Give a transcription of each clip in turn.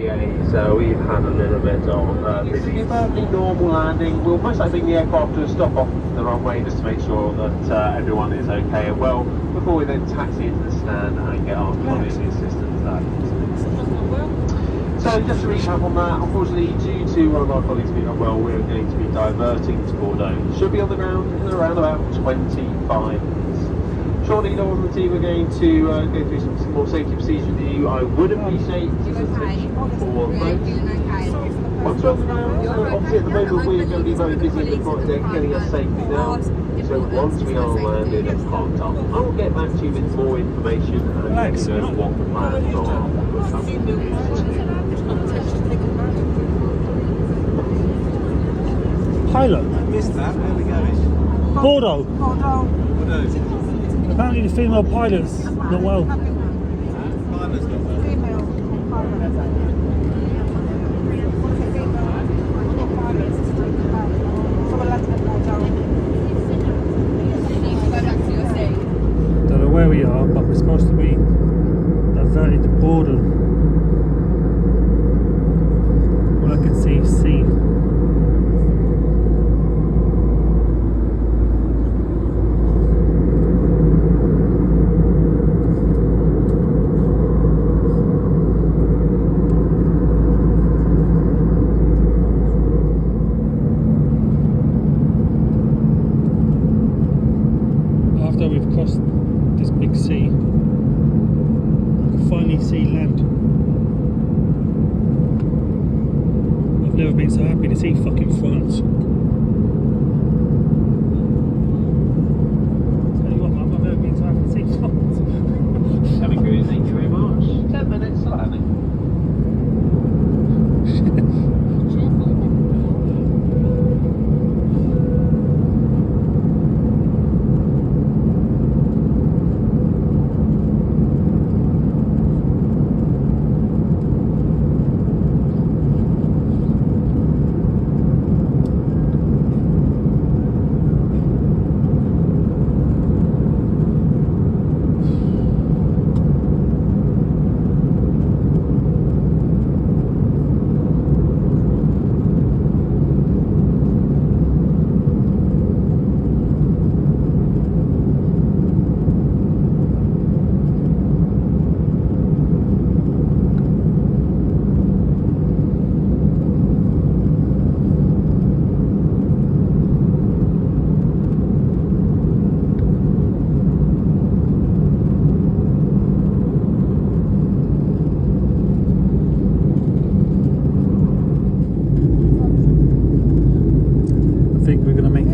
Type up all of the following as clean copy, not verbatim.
so we've had a little bit of basically a perfectly normal landing. We'll most likely bring the aircraft to a stop off the runway just to make sure that everyone is okay and well before we then taxi into the stand and get our connectivity assistance there. So just to recap on that, unfortunately due to one of our colleagues being unwell, we're going to be diverting to Bordeaux. Should be on the ground in around about 25 minutes. Shortly, Noel and the team are going to go through some more safety procedures with you. I would appreciate some attention for both. Once we're on the ground, obviously at the moment we're going to be very busy with the project getting us safely down. So once we are landed and parked up, I will get back to you with more information and let you know what the plans are. Pilot. I missed that. Where are we going? Bordeaux. Bordeaux. Apparently the female pilot's not well. Pilot's not well. Female pilot. Don't know where we are, but we're supposed to be diverted to Bordeaux. All I can see is sea. After we've crossed this big sea, we can finally see land. I've never been so happy to see fucking France. Tell you what, Mum, I've never been so happy to see France. Cabin crew, thank you very much. 10 minutes to landing.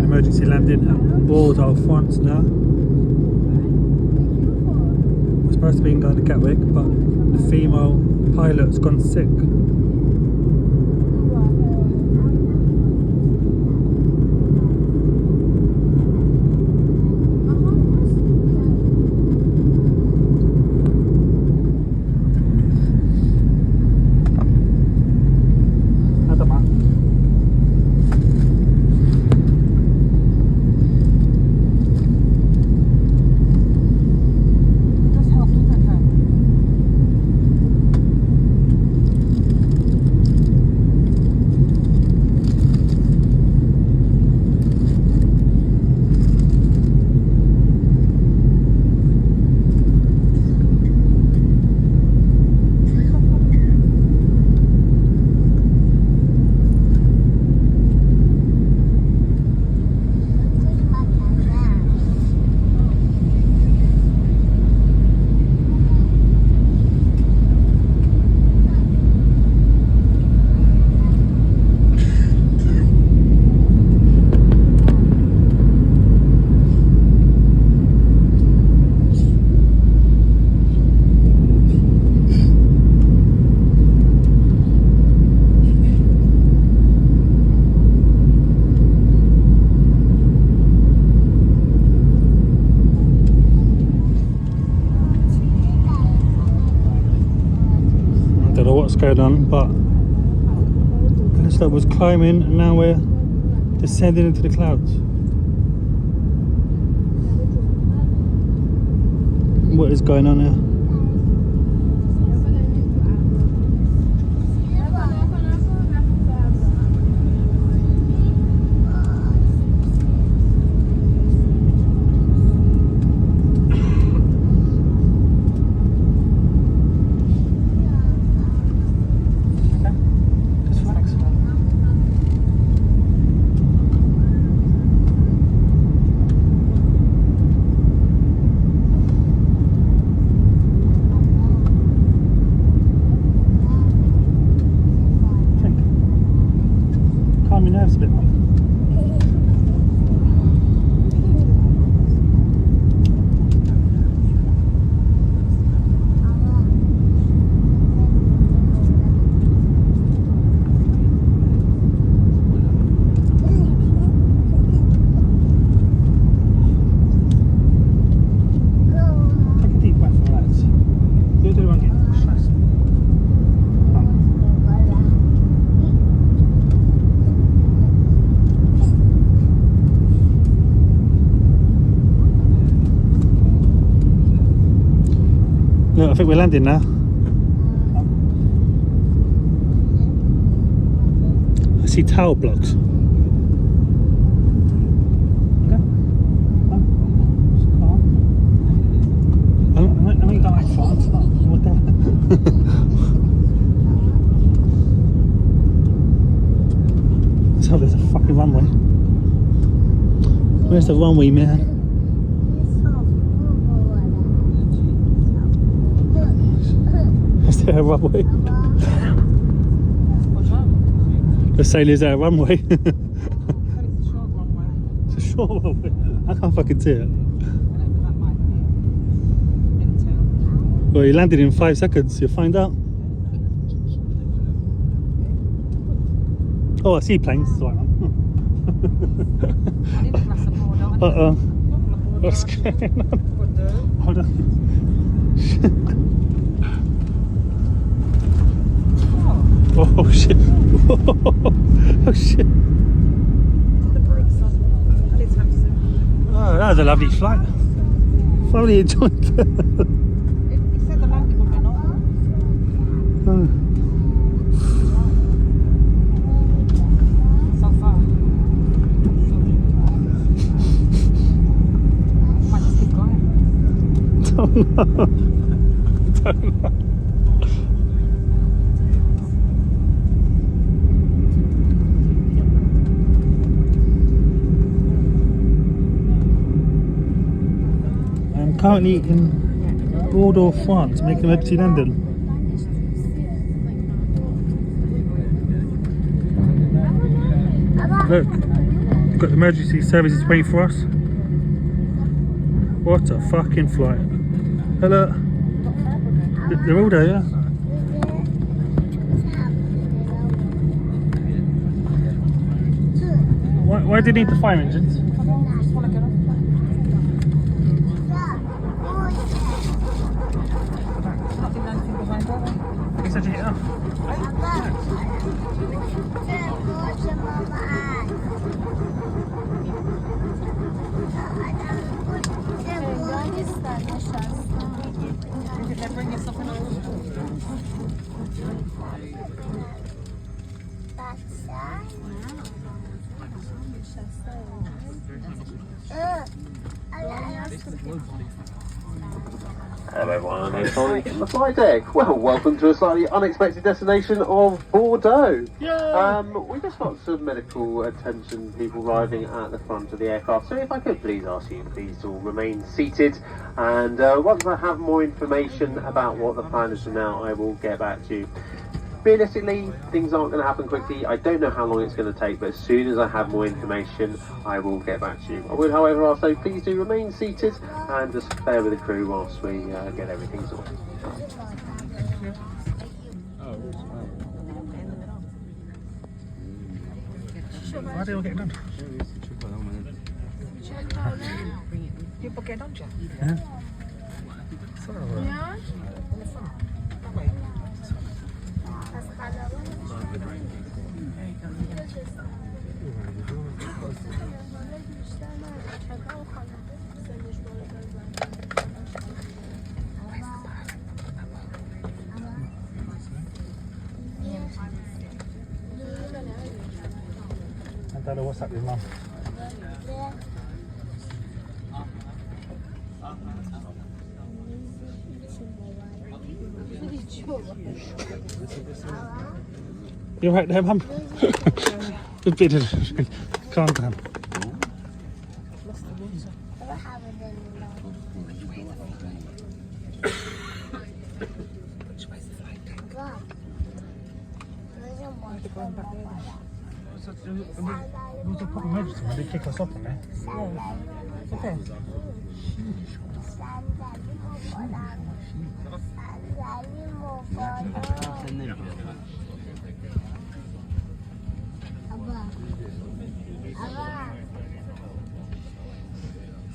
Emergency landing at Bordeaux, France now. We're supposed to be going to Gatwick, but the female pilot's gone sick. Going on, but it looks like was climbing and now we're descending into the clouds. What is going on here? Look, I think we're landing now. I see tower blocks. I mean, like France. What the? So there's a fucking runway. Where's the runway, man? Is there a runway? The sailor's at a runway. It's a short runway. I can't fucking see it. Well, you landed in 5 seconds. You'll find out. Oh, I see planes. Sorry, man. Uh-oh. What's going on? Hold on. Oh shit. Oh shit. Oh, that was a lovely flight. Thoroughly enjoyed that. So far. Might just keep going. Don't know. Don't know. I'm currently in Bordeaux, France, making a emergency landing. Look, we've got emergency services waiting for us. What a fucking flight. Hello. They're all there, yeah? Why do you need the fire engines? He said you get off. Hello everyone, it's Ollie from the flight deck. Well, welcome to a slightly unexpected destination of Bordeaux. We just got some medical attention people arriving at the front of the aircraft, so if I could please ask you please to all remain seated, and once I have more information about what the plan is from now, I will get back to you. Realistically, things aren't going to happen quickly. I don't know how long it's going to take, but as soon as I have more information, I will get back to you. I would, however, also please do remain seated and just bear with the crew whilst we get everything sorted. Why are they all getting done? People get on, Jack. Yeah. I don't know what's up with Mum. You right there, Mum? A bit of calm down. It was a proper emergency when they kick us off in there. Yeah. Okay.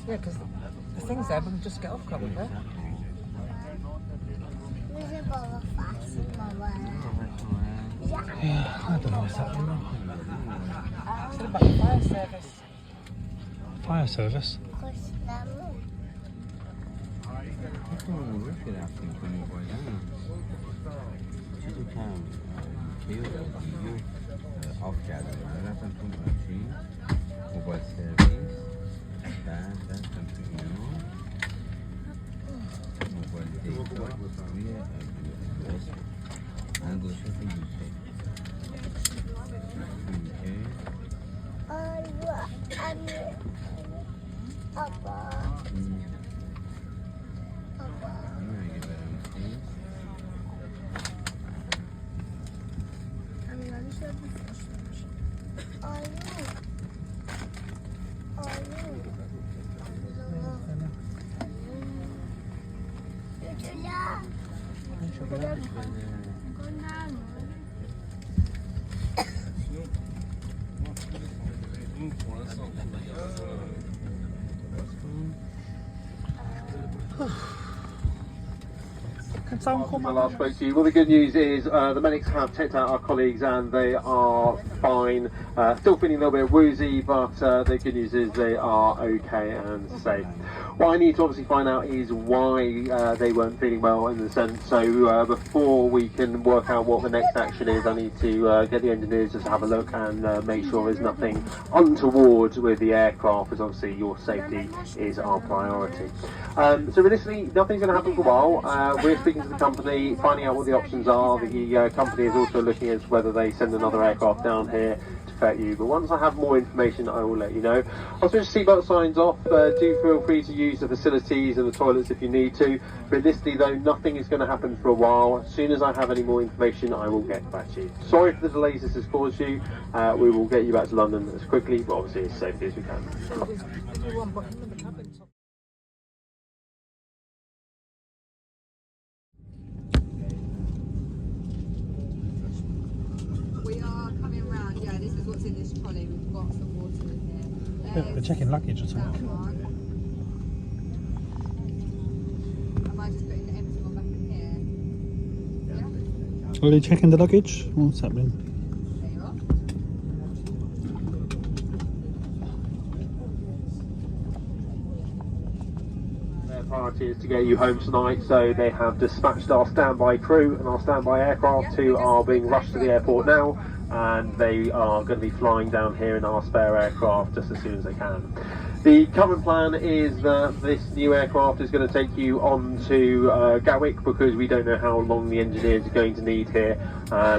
Yeah, because the thing's there, we can just get off, can't we? Yeah, I don't know what's happening. What about the fire service? Fire service? که رفتیم کنیم باید چیز رو کم کیو آف کردم رفتم تو ماشین موبایل سرویس بعد رفتم تو اینو موبایل دیتا روی من گوشت یوتیوب When I last spoke to you, well, the good news is the medics have checked out our colleagues and they are fine. Still feeling a little bit woozy, but the good news is they are okay and safe. What I need to obviously find out is why they weren't feeling well in the sense. So before we can work out what the next action is, I need to get the engineers just to have a look and make sure there's nothing untoward with the aircraft, because obviously your safety is our priority. So realistically, nothing's going to happen for a while. We're speaking to the company, finding out what the options are. The company is also looking at whether they send another aircraft down here to fetch you. But once I have more information, I will let you know. I'll switch seatbelt signs off. Do feel free to use the facilities and the toilets if you need to. Realistically, though, nothing is going to happen for a while. As soon as I have any more information, I will get back to you. Sorry for the delays this has caused you. We will get you back to London as quickly, but obviously as safely as we can. We are coming round, yeah, this is what's in this trolley. We've got some water in here. They're checking luggage or something. Am I just putting the empty one back in here? Yeah? Are they checking the luggage? What's happening? There you are. Their priority is to get you home tonight, so they have dispatched our standby crew and our standby aircraft who are being rushed to the airport now, and they are going to be flying down here in our spare aircraft just as soon as they can. The current plan is that this new aircraft is going to take you on to Gatwick, because we don't know how long the engineers are going to need here.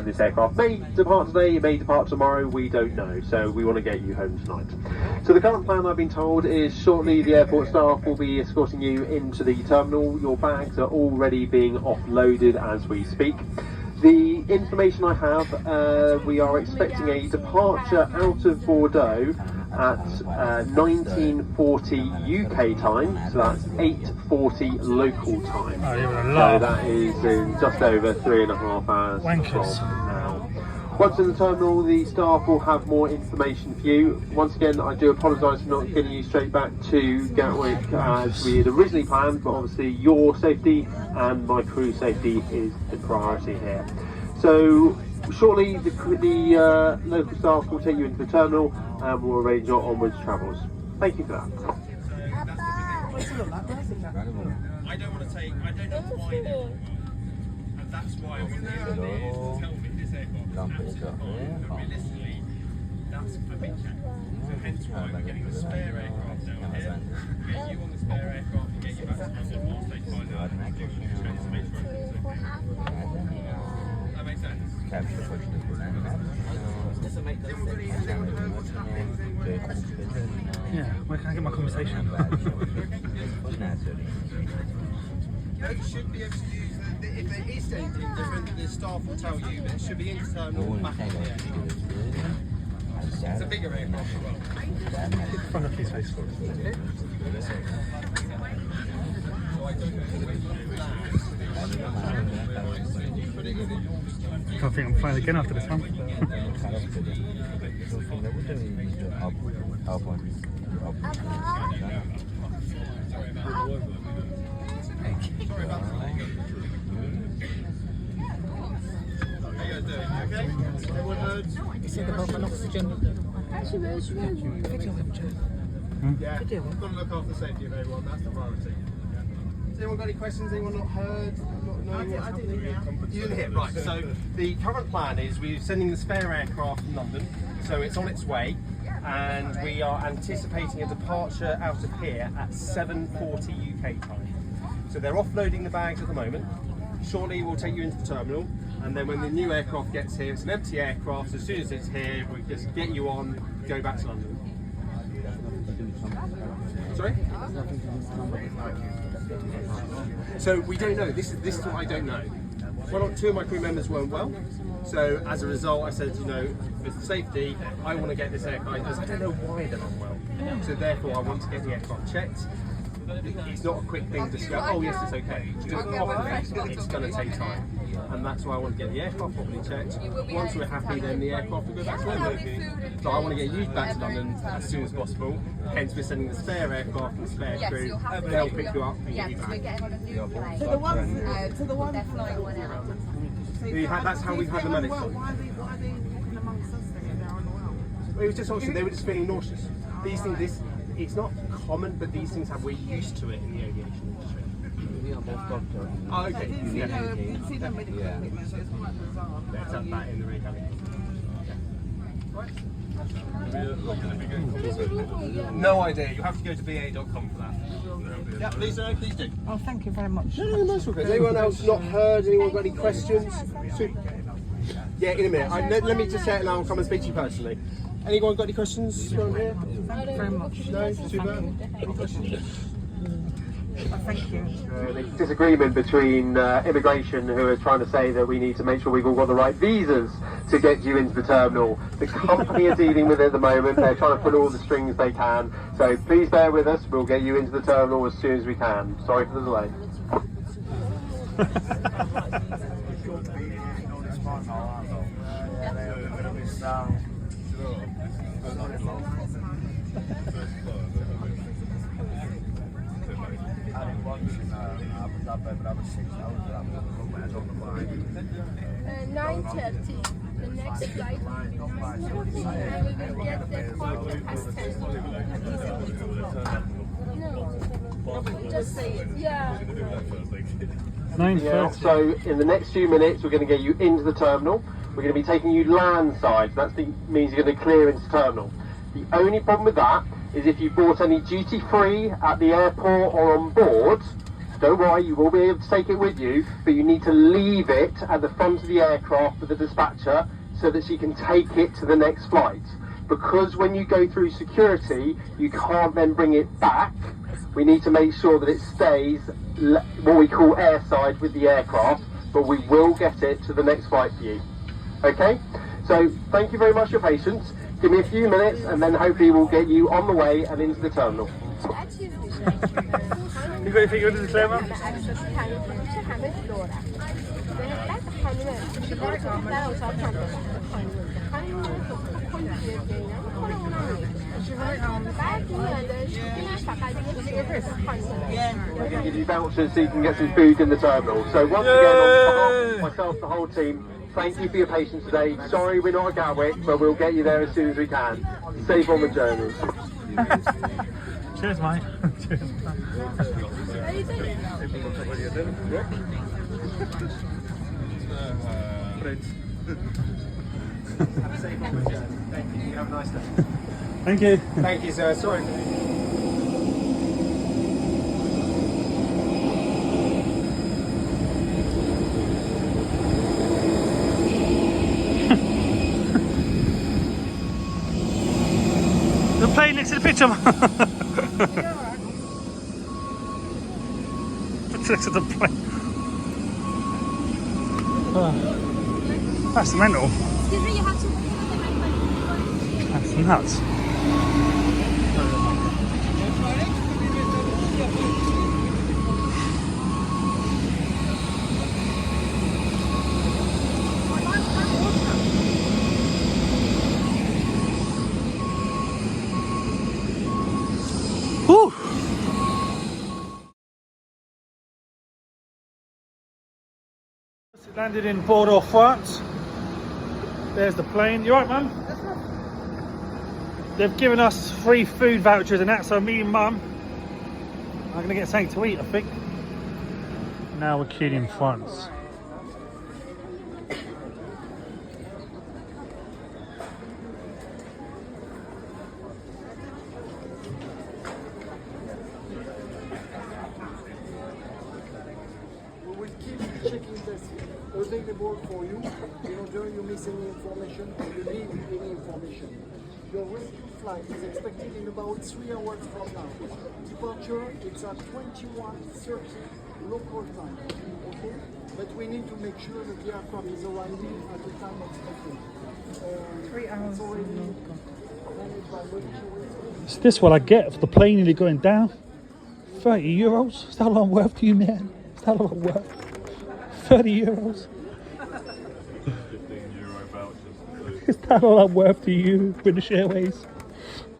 This aircraft may depart today, it may depart tomorrow, we don't know, so we want to get you home tonight. So the current plan, I've been told, is shortly the airport staff will be escorting you into the terminal. Your bags are already being offloaded as we speak. The information I have, we are expecting a departure out of Bordeaux at 1940 UK time, so that's 8:40 local time. Oh, you're a So lot. that is in just over 3.5 hours Wankers. from now. Once in the terminal, the staff will have more information for you. Once again, I do apologise for not getting you straight back to Gatwick as we had originally planned, but obviously your safety and my crew's safety is the priority here. So shortly, the local staff will take you into the terminal and we'll arrange your onwards travels. Thank you for that. I don't want to take, I don't know why they're wrong. And that's why I want the engineers to tell me this aircraft is absolutely fine. But realistically, that's a big check. So hence why we're getting the spare aircraft down here, get you on the spare aircraft and get you back to London whilst they find out the checks to make sure everything's okay. That makes sense. Yeah, where can I get my conversation? You should be able to use if there is anything different, the staff will tell you, but it should be internal back in the aircraft. It's a bigger aircraft as well. Front of his face for I think I'm flying again after this one. You said about an oxygen. Yeah, we've got to look after the safety of everyone, that's the priority. anyone got any questions? Anyone not heard? Not knowing what's happening? You didn't hear, right. So the current plan is we're sending the spare aircraft from London, so it's on its way, and we are anticipating a departure out of here at 7:40 UK time. So they're offloading the bags at the moment. Shortly we'll take you into the terminal, and then when the new aircraft gets here, it's an empty aircraft. As soon as it's here, we just get you on, go back to London. Sorry? So we don't know. This is what I don't know. Two of my crew members weren't well, so as a result, I said, you know, for safety, I want to get this aircraft because I don't know why they're unwell. So therefore, I want to get the aircraft checked. It's not a quick thing to just go, oh yes, it's okay. It's going to take time, and that's why I want to get the aircraft properly checked. Once we're happy, then the aircraft will go back to London. So I want to get you back to London as soon as possible. Hence, we're sending the spare aircraft and the spare crew. They'll pick you up and get you back. So the ones they're flying one out. That's how we've had the medics on. Why are they walking amongst us then? They're unwell. It was just obviously they were just feeling nauseous. These things, it's not common, but these things we're used to it in the aviation industry. We are both doctors. Oh, okay. Didn't see the medical equipment, so it's quite bizarre. Let's have that in the recalling. No idea. You have to go to ba.com for that. Yeah, please do. Oh, thank you very much. No, nice one. Has anyone else not heard? Anyone got any questions? Yeah, in a minute. Let me just say it and I'll come and speak to you personally. Anyone got any questions around here? Thank you very much. No? Super? Any questions? Oh, thank you. Disagreement between immigration, who are trying to say that we need to make sure we've all got the right visas to get you into the terminal. The company are dealing with it at the moment. They're trying to put all the strings they can. So please bear with us. We'll get you into the terminal as soon as we can. Sorry for the delay. $9:30. The next flight will be 9:40, and we will get there 10:15. No, just say it. Yeah. 9:30. So in the next few minutes, we're going to get you into the terminal. We're going to be taking you landside. That means you're going to clear into the terminal. The only problem with that is if you bought any duty-free at the airport or on board, don't worry, you will be able to take it with you, but you need to leave it at the front of the aircraft with the dispatcher so that she can take it to the next flight. Because when you go through security, you can't then bring it back. We need to make sure that it stays what we call airside with the aircraft, but we will get it to the next flight for you. Okay? So thank you very much for your patience. Give me a few minutes and then hopefully we'll get you on the way and into the terminal. You got anything you want to declare, Mum? We're going to give you vouchers so you can get some food in the terminal. So once again, on behalf of myself, the whole team, thank you for your patience today. Sorry we're not at Gatwick, but we'll get you there as soon as we can. Safe on the journey. Cheers, mate. Cheers. Safe on the journey. Thank you. Have a nice day. Thank you. Thank you, sir. Sorry. The plane next to the picture. Next to the plane. That's mental. Excuse me, you have to. That's nuts. Woo! Landed in Bordeaux, France. There's the plane. You alright, Mum? They've given us free food vouchers and that, so me and Mum are going to get something to eat, I think. now we're queuing in France. We will keep checking this available for you in order you miss any information or you need any information. Your rescue flight is expected in about 3 hours from now. Departure it's at 21:30 local time. Okay? But we need to make sure that the aircraft is arriving at the time expected. 3 hours. It's already managed by monitoring. Is this what I get for the plane nearly going down? 30 euros? Is that a lot worth to you, man? Is that a lot worth? 30 euros? 15 euro vouchers. Is that a lot worth to you, British Airways?